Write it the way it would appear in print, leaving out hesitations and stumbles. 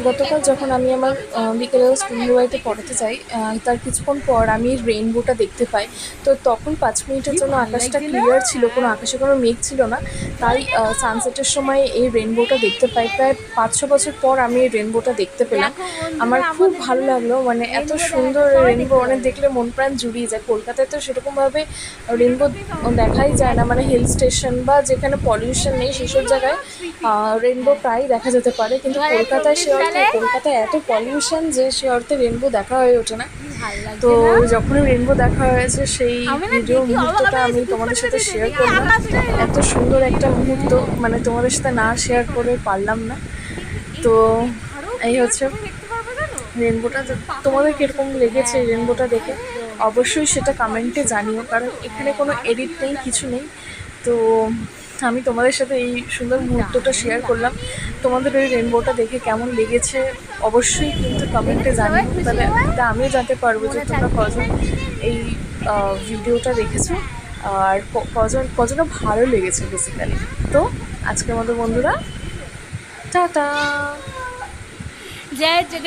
গতকাল যখন আমি আমার বিকেলেও স্টুডেন্ট বাড়িতে পড়াতে যাই, তার কিছুক্ষণ পর আমি রেইনবোটা দেখতে পাই। তো তখন 5 মিনিটের জন্য আকাশটা ক্লিয়ার ছিল, কোনো আকাশে কোনো মেঘ ছিল না। তাই সানসেটের সময় এই রেইনবোটা দেখতে পাই। প্রায় 5-6 বছর পর আমি এই রেইনবোটা দেখতে পেলাম। আমার খুব ভালো লাগলো, মানে এত সুন্দর রেইনবো, মানে দেখলে মন প্রাণ জুড়িয়ে যায়। কলকাতায় তো সেরকমভাবে রেইনবো দেখাই যায় না, মানে হিল স্টেশন বা যেখানে পলিউশন নেই সেসব জায়গায় রেইনবো প্রায় দেখা যেতে পারে, কিন্তু কলকাতায় সে অর্থে কলকাতায় এত পলিউশন যে সে অর্থে রেইনবো দেখা হয়ে ওঠে না। তো যখনই রেইনবো দেখা হয়েছে সেই ভিডিও মুহূর্তটা আমি তোমাদের সাথে শেয়ার করলাম। এত সুন্দর একটা মুহূর্ত, মানে তোমাদের সাথে না শেয়ার করে পারলাম না। তো এই হচ্ছে রেইনবোটা। তোমাদের কীরকম লেগেছে রেইনবোটা দেখে অবশ্যই সেটা কমেন্টে জানিও, কারণ এখানে কোনো এডিট নেই, কিছু নেই। তো আমি তোমাদের সাথে এই সুন্দর মুহূর্তটা শেয়ার করলাম। তোমাদের ওই রেইনবোটা দেখে কেমন লেগেছে অবশ্যই কিন্তু কমেন্টে জানিও, তাহলে আমিও জানতে পারবো যে তোমরা কজন এই ভিডিওটা দেখেছো আর কজনটা ভালো লেগেছে বেসিক্যালি। তো আজকের মতো বন্ধুরা, টাটা। জয় জগন্নাথ।